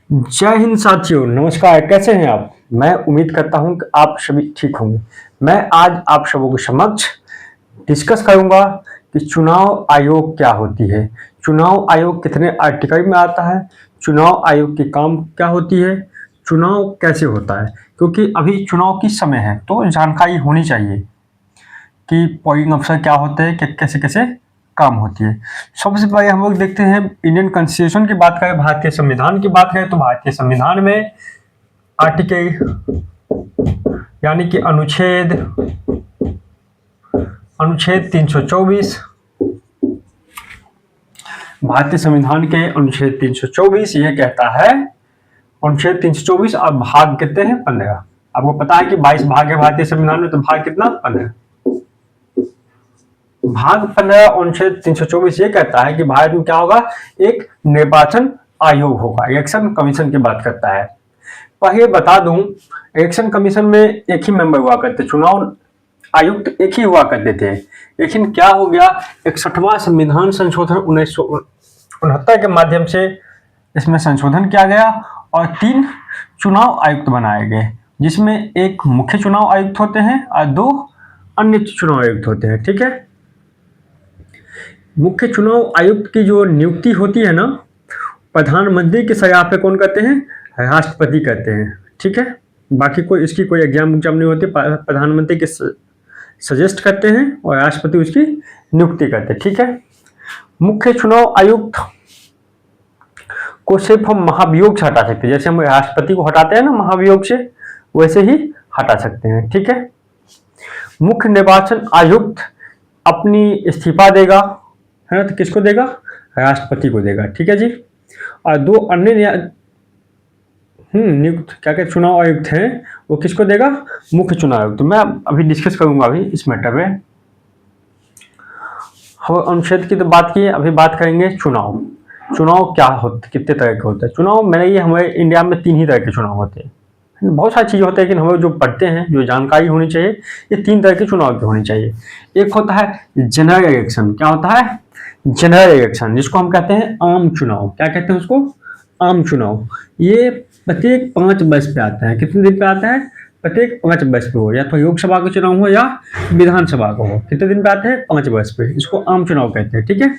जय हिंद साथियों, नमस्कार। कैसे हैं आप? मैं उम्मीद करता हूं कि आप सभी ठीक होंगे। मैं आज आप सबों के समक्ष डिस्कस करूंगा कि चुनाव आयोग क्या होती है, चुनाव आयोग कितने आर्टिकल में आता है, चुनाव आयोग की काम क्या होती है, चुनाव कैसे होता है। क्योंकि अभी चुनाव की समय है तो जानकारी होनी चाहिए कि पोलिंग अफसर क्या होते हैं, कैसे कैसे काम होती है। सबसे पहले हम लोग देखते हैं इंडियन कॉन्स्टिट्यूशन की बात करें, भारतीय संविधान की बात करें तो भारतीय संविधान में आर्टिकल यानी कि अनुच्छेद अनुच्छेद 324, भारतीय संविधान के अनुच्छेद 324 यह कहता है, अनुच्छेद 324 और भाग कितने हैं? 15। आपको पता है कि 22 भाग है भारतीय संविधान में, तो भाग कितना? 15। भाग 15 अनुच्छेद 324 ये कहता है कि भारत में क्या होगा, एक निर्वाचन आयोग होगा। इलेक्शन कमीशन की बात करता है। पहले बता दूं, इलेक्शन कमीशन में एक ही मेंबर हुआ करते, चुनाव आयुक्त एक ही हुआ करते थे। लेकिन क्या हो गया, 61वां संविधान संशोधन 1969 के माध्यम से इसमें संशोधन किया गया और 3 चुनाव आयुक्त बनाए गए, जिसमें एक मुख्य चुनाव आयुक्त होते हैं और 2 अन्य चुनाव आयुक्त होते हैं। ठीक है। मुख्य चुनाव आयुक्त की जो नियुक्ति होती है ना, प्रधानमंत्री की सलाह पे कौन करते हैं? राष्ट्रपति करते हैं। ठीक है। बाकी कोई इसकी कोई एग्जाम नहीं होती, प्रधानमंत्री के सजेस्ट करते हैं और राष्ट्रपति उसकी नियुक्ति करते हैं। ठीक है। मुख्य चुनाव आयुक्त को सिर्फ हम महाभियोग से हटा सकते हैं, जैसे हम राष्ट्रपति को हटाते हैं ना महाभियोग से, वैसे ही हटा सकते हैं। ठीक है। मुख्य निर्वाचन आयुक्त अपनी इस्तीफा देगा, है ना, तो किसको देगा? राष्ट्रपति को देगा। ठीक है जी। और 2 अन्य नियुक्त क्या क्या चुनाव आयुक्त हैं, वो किसको देगा? मुख्य चुनाव आयुक्त। मैं अभी डिस्कस करूंगा अभी इस मैटर में। हम अनुच्छेद की तो बात की है, अभी बात करेंगे चुनाव। चुनाव क्या होते, कितने तरह के होते हैं चुनाव? मैंने ये हमारे इंडिया में 3 ही तरह के चुनाव होते हैं। बहुत सारी चीजें होती है, लेकिन हमें जो पढ़ते हैं, जो जानकारी होनी चाहिए, ये 3 तरह के चुनाव की होनी चाहिए। एक होता है जनरल इलेक्शन। क्या होता है? जनरल इलेक्शन, जिसको हम कहते हैं आम चुनाव। क्या कहते हैं उसको? आम चुनाव। ये प्रत्येक 5 वर्ष पे आता है। कितने दिन पे आता है? प्रत्येक 5 वर्ष पे हो, या तो लोकसभा का चुनाव हो या विधानसभा का हो। कितने दिन पे आते हैं? 5 वर्ष पे। इसको आम चुनाव कहते हैं। ठीक है।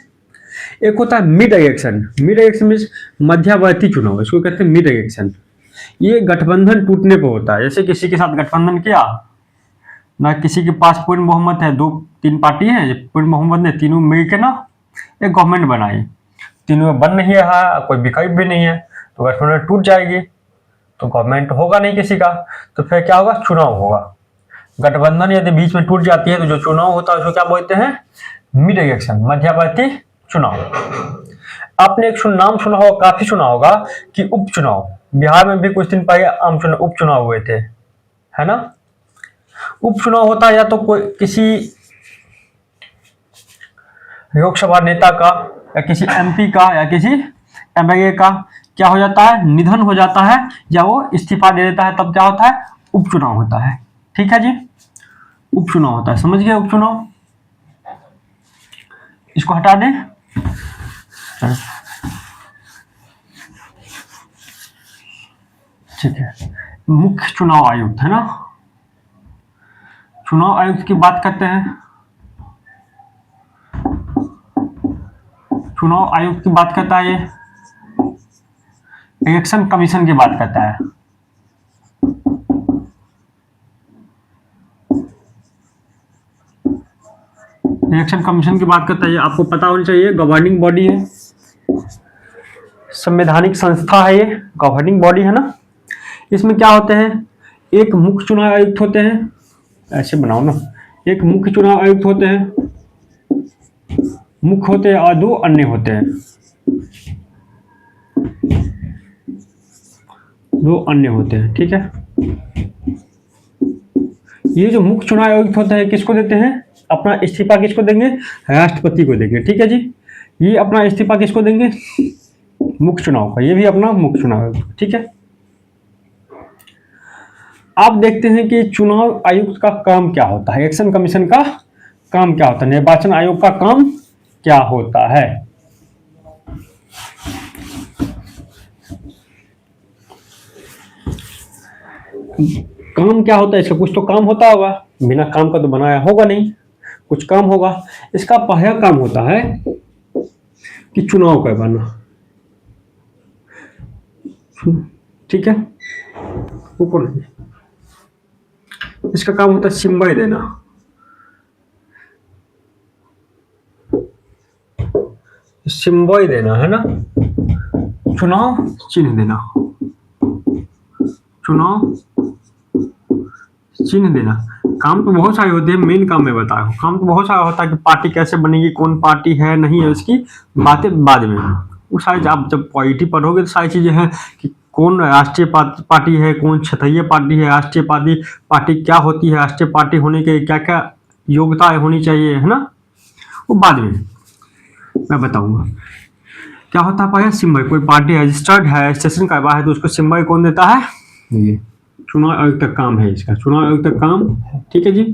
एक होता है mid election. Mid election means मध्यवर्ती चुनाव, इसको कहते हैं मिड इलेक्शन। ये गठबंधन टूटने पर होता है। जैसे किसी के साथ गठबंधन किया ना, किसी के पास पूर्ण बहुमत है, 2-3 पार्टी है, पूर्ण बहुमत ने तीनों मिलकर ना एक गवर्नमेंट बनाई, तीनों में बन नहीं रहा, कोई विकल्प भी नहीं है, तो गठबंधन टूट जाएगी, तो गवर्नमेंट होगा नहीं किसी का, तो फिर क्या होगा? चुनाव होगा। गठबंधन यदि बीच में टूट जाती है तो जो चुनाव होता है उसको क्या बोलते हैं? मिड इलेक्शन, मध्यवर्ती चुनाव। आपने एक नाम सुना होगा, काफी सुना होगा, कि उपचुनाव। बिहार में भी कुछ दिन पहले उपचुनाव हुए थे, है ना। उपचुनाव होता है या तो कोई किसी लोकसभा नेता का, या किसी एमपी का, या किसी एमएलए का क्या हो जाता है? निधन हो जाता है, या वो इस्तीफा दे देता है, तब क्या होता है? उपचुनाव होता है। ठीक है जी। उपचुनाव होता है, समझ गए? उपचुनाव, इसको हटा दें। ठीक है। मुख्य चुनाव आयुक्त, है ना, चुनाव आयुक्त की बात करते हैं। चुनाव आयुक्त की बात करता है, ये इलेक्शन कमीशन की बात करता है। इलेक्शन कमीशन की बात करता है, आपको पता होना चाहिए, गवर्निंग बॉडी है, संवैधानिक संस्था है, ये गवर्निंग बॉडी है ना। इसमें क्या होते हैं? एक मुख्य चुनाव आयुक्त होते हैं, ऐसे बनाओ ना, एक मुख्य चुनाव आयुक्त होते हैं, मुख्य होते हैं, और 2 अन्य होते हैं, 2 अन्य होते हैं। ठीक है। ये जो मुख्य चुनाव आयुक्त होते हैं किसको देते हैं? अपना इस्तीफा किसको देंगे? राष्ट्रपति को देंगे। ठीक है जी। ये अपना इस्तीफा किसको देंगे? मुख्य चुनाव का, ये भी अपना मुख्य चुनाव आयुक्त। ठीक है। आप देखते हैं कि चुनाव आयुक्त का काम क्या होता है, इलेक्शन कमीशन का काम क्या होता है, निर्वाचन आयोग का काम क्या होता है। काम क्या होता है इसका? कुछ तो काम होता होगा, बिना काम का तो बनाया होगा नहीं, कुछ काम होगा। इसका पहला काम होता है कि चुनाव करवाना, ठीक है। ऊपर इसका काम होता है सिंबल देना, सिंबल देना है ना, चुनाव चिन्ह देना, चुनाव चिन्ह देना। काम तो बहुत सारे होते हैं, मेन काम मैं बता रहा हूँ। काम तो बहुत सारा होता है कि पार्टी कैसे बनेगी, कौन पार्टी है नहीं है, उसकी बातें बाद में। वो सारी आप जब पॉलिटी पढ़ोगे तो सारी चीजें हैं कि कौन राष्ट्रीय पार्टी है, कौन क्षेत्रीय पार्टी है, राष्ट्रीय पार्टी क्या होती है, राष्ट्रीय पार्टी होने के क्या क्या योग्यता होनी चाहिए, है ना, वो बाद में मैं बताऊंगा। क्या होता है? पहले सिंबल, कोई पार्टी रजिस्टर्ड है, रजिस्ट्रेशन करवा है तो उसको सिंबल कौन देता है? ये चुनाव आयोग तक काम है इसका, चुनाव आयोग तक काम, ठीक है जी।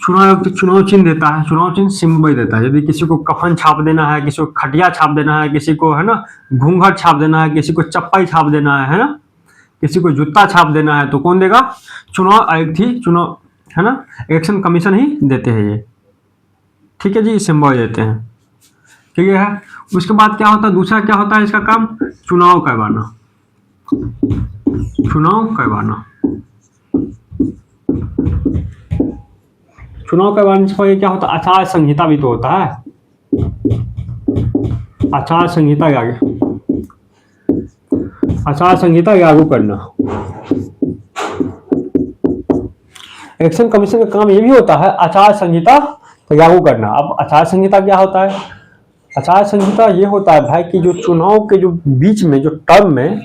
चुनाव आयोग चुनाव चिन्ह देता है, चुनाव चिन्ह सिंबल देता है। यदि किसी को कफन छाप देना है, किसी को खटिया छाप देना है, किसी को, है ना, घूंघट छाप देना है, किसी को चप्पल छाप देना है ना, किसी को जूता छाप देना है, तो कौन देगा? चुनाव आयोग थी, चुनाव, है ना, इलेक्शन कमीशन ही देते हैं ये, ठीक है जी, सिंबल देते हैं, ठीक है। उसके बाद क्या होता है? दूसरा क्या होता है इसका काम? चुनाव करवाना, चुनाव करवाना। चुनाव करवाने से पहले क्या होता है? आचार संहिता भी तो होता है, आचार संहिता लागू, आचार संहिता लागू करना। इलेक्शन कमीशन का काम ये भी होता है आचार संहिता लागू करना। अब आचार संहिता क्या होता है? आचार संहिता ये होता है भाई कि जो चुनाव के जो बीच में, जो टर्म में,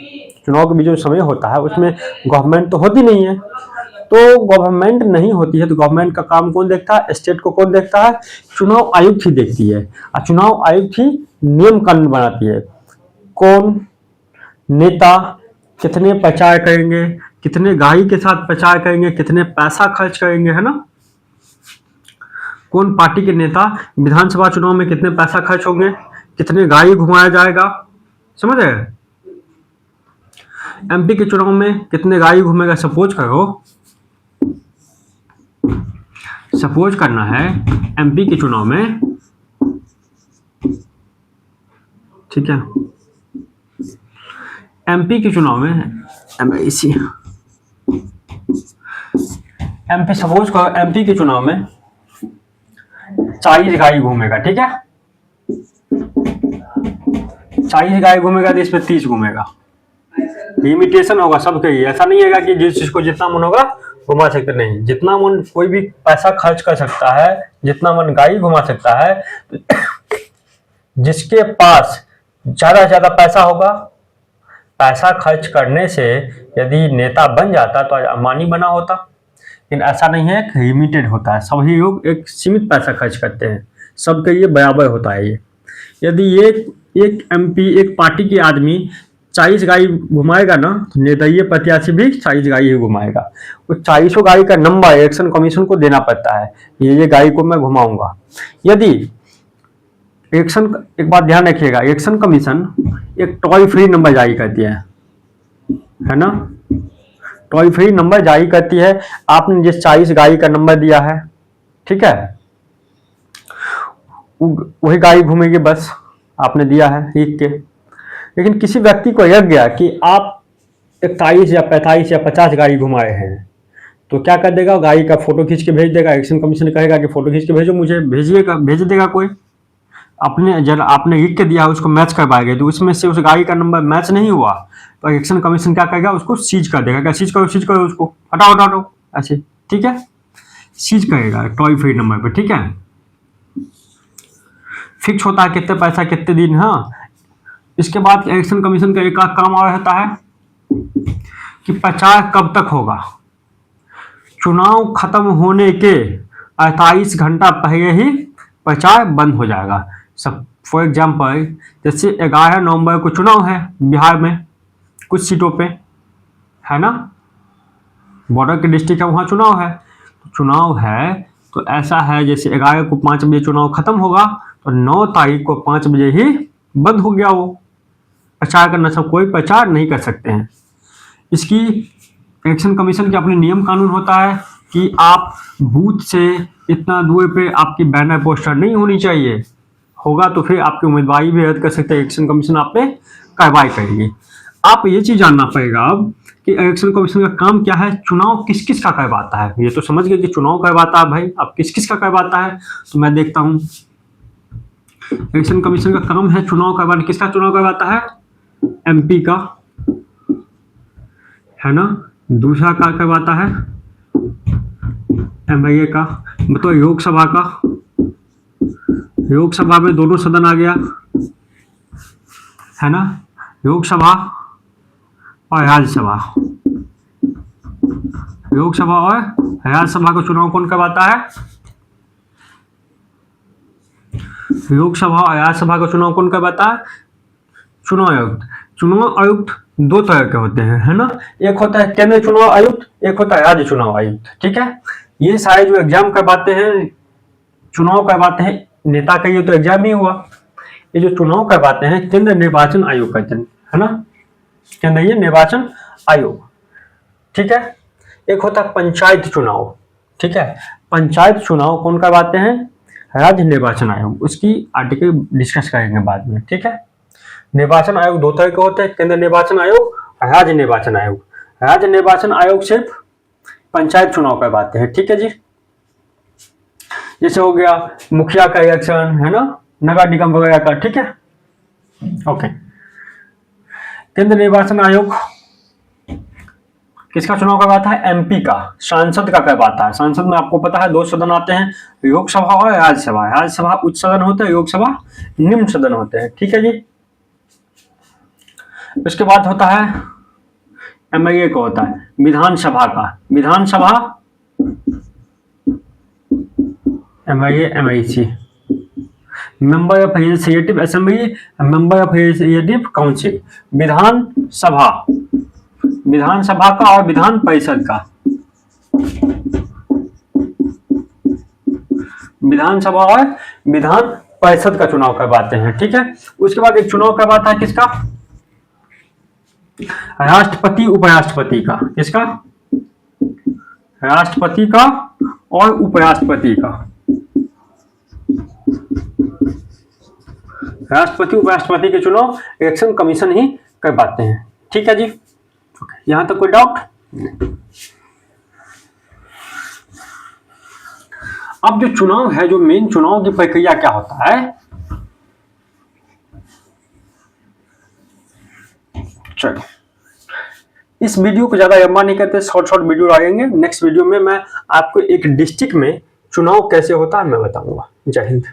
चुनाव के बीच में समय होता है, उसमें गवर्नमेंट तो होती नहीं है। तो गवर्नमेंट नहीं होती है तो गवर्नमेंट का काम कौन देखता है? स्टेट को कौन देखता है? चुनाव आयोग ही देखती है। और चुनाव आयोग ही नियम कानून बनाती है। कौन नेता कितने प्रचार करेंगे, कितने गाड़ी के साथ प्रचार करेंगे, कितने पैसा खर्च करेंगे, है ना, कौन पार्टी के नेता विधानसभा चुनाव में कितने पैसा खर्च होंगे, कितने गाड़ी घुमाया जाएगा, समझ रहे? एमपी के चुनाव में कितने गाड़ी घूमेगा? सपोज करो, सपोज करना है एमपी के चुनाव में, ठीक है, एमपी के चुनाव में एमपी, सपोज करो एमपी के चुनाव में 40 गाड़ी घूमेगा, ठीक है, 40 गाड़ी घूमेगा तो इसमें 30 घूमेगा। लिमिटेशन होगा सबके ही, ऐसा नहीं है कि जिसको जितना मन होगा घुमा सकते, नहीं, जितना मन कोई भी पैसा खर्च कर सकता है, जितना मन गाड़ी घुमा सकता है। जिसके पास ज्यादा से ज्यादा पैसा होगा, पैसा खर्च करने से यदि नेता बन जाता तो अंबानी बना होता, लेकिन ऐसा नहीं है, लिमिटेड होता है। सभी लोग एक सीमित पैसा खर्च करते हैं, सबके लिए बराबर होता है ये। यदि एक एमपी, एक पार्टी के आदमी 40 गाड़ी घुमाएगा ना, तो निर्दलीय प्रत्याशी भी 40 गाड़ी ही घुमाएगा। वो 40 गाड़ी का नंबर इलेक्शन कमीशन को देना पड़ता है, ये गाड़ी को मैं घुमाऊंगा। यदि इलेक्शन, एक बात ध्यान रखिएगा, इलेक्शन कमीशन एक टोल फ्री नंबर जारी करती है ना, टोल फ्री नंबर जारी करती है। आपने जिस 40 गाड़ी का नंबर दिया है, ठीक है, वही गाड़ी घूमेगी, बस आपने दिया है लिख के। लेकिन किसी व्यक्ति को लग गया कि आप 41 या 45 या 50 गाड़ी घुमाए हैं, तो क्या कर देगा? गाड़ी का फोटो खींच के भेज देगा। इलेक्शन कमीशन कहेगा कि फोटो खींच के भेजो मुझे, भेजिएगा, भेज देगा कोई। आपने लिख के दिया, उसको मैच करवाएगा, तो उसमें से उस गाड़ी का नंबर मैच नहीं हुआ तो इलेक्शन कमीशन क्या करेगा? उसको सीज कर देगा। क्या सीज करो उसको, हटाओ ऐसे, ठीक है, सीज करेगा टोल फ्री नंबर पे, ठीक है। फिक्स होता है कितने पैसा कितने दिन। हाँ, इसके बाद इलेक्शन कमीशन का एक काम और रहता है कि प्रचार कब तक होगा। चुनाव खत्म होने के 48 घंटा पहले ही प्रचार बंद हो जाएगा। सब फॉर एग्जाम्पल, जैसे 11 नवंबर को चुनाव है बिहार में, कुछ सीटों पे, है ना, बॉर्डर के डिस्ट्रिक्ट है, वहाँ चुनाव है तो ऐसा है जैसे 11 को 5 बजे चुनाव खत्म होगा तो 9 तारीख को 5 बजे ही बंद हो गया वो प्रचार करना। सब कोई प्रचार नहीं कर सकते हैं। इसकी इलेक्शन कमीशन के अपने नियम कानून होता है कि आप बूथ से इतना दूर पे आपकी बैनर पोस्टर नहीं होनी चाहिए, होगा तो फिर आपकी उम्मीदवारी भी रद्द कर सकते हैं, इलेक्शन कमीशन आप पे कार्रवाई करेगी। आप ये चीज जानना पड़ेगा अब कि इलेक्शन कमीशन का काम क्या है, चुनाव किस किस का करवाता है। ये तो समझ गए कि चुनाव करवाता है भाई, अब किस किस का करवाता है तो मैं देखता हूँ। इलेक्शन कमीशन का काम है चुनाव करवाना। किसका चुनाव करवाता है? एमपी का, है ना। दूसरा क्या करवाता है? एमएलए का, मतलब लोकसभा का। लोकसभा में दोनों सदन आ गया, है ना, लोकसभा और राज्यसभा। लोकसभा और राज्यसभा का चुनाव कौन करवाता है? लोकसभा और राज्यसभा का चुनाव कौन करवाता है? चुनाव आयुक्त। चुनाव आयुक्त दो तरह के होते हैं, है ना। एक होता है केंद्रीय चुनाव आयुक्त, एक होता है राज्य चुनाव आयुक्त, ठीक है। ये सारे जो एग्जाम करवाते हैं, चुनाव करवाते हैं, नेता का ये तो एग्जाम ही हुआ। ये जो चुनाव करवाते हैं केंद्रीय निर्वाचन आयोग करते हैं, है ना, केंद्रीय निर्वाचन आयोग, ठीक है। एक होता है पंचायत चुनाव, ठीक है। पंचायत चुनाव कौन करवाते हैं? राज्य निर्वाचन आयोग। उसकी आर्टिकल डिस्कस करेंगे बाद में, ठीक है। निर्वाचन आयोग दो तरह के होते हैं, केंद्रीय निर्वाचन आयोग और राज्य निर्वाचन आयोग। राज्य निर्वाचन आयोग सिर्फ पंचायत चुनाव करवाते हैं, ठीक है जी। जैसे हो गया मुखिया का इलेक्शन, है ना, नगर निगम वगैरह का, ठीक है, ओके। केंद्रीय निर्वाचन आयोग किसका चुनाव करवाता है? एमपी का, सांसद का करवाता है। सांसद में आपको पता है दो सदन आते हैं, लोकसभा और राज्यसभा। राज्यसभा उच्च सदन होते हैं, लोकसभा निम्न सदन होते हैं, ठीक है जी। उसके बाद होता है एमएलए को होता है विधानसभा का। Vidhan Sabha MLA MLC, member of legislative assembly, member of legislative council. Vidhan Sabha, Vidhan Sabha का और विधान परिषद का। विधानसभा और विधान परिषद का चुनाव करवाते हैं, ठीक है। उसके बाद एक चुनाव करवाता है किसका? राष्ट्रपति उपराष्ट्रपति का। किसका? राष्ट्रपति का और उपराष्ट्रपति का। राष्ट्रपति उपराष्ट्रपति के चुनाव इलेक्शन कमीशन ही करवाते हैं, ठीक है जी। यहां तक कोई डाउट? अब जो चुनाव है, जो मेन चुनाव की प्रक्रिया क्या होता है, चलो इस वीडियो को ज्यादा लंबा नहीं करते, शॉर्ट शॉर्ट वीडियो आएंगे। नेक्स्ट वीडियो में मैं आपको एक डिस्ट्रिक्ट में चुनाव कैसे होता है मैं बताऊंगा। जय हिंद।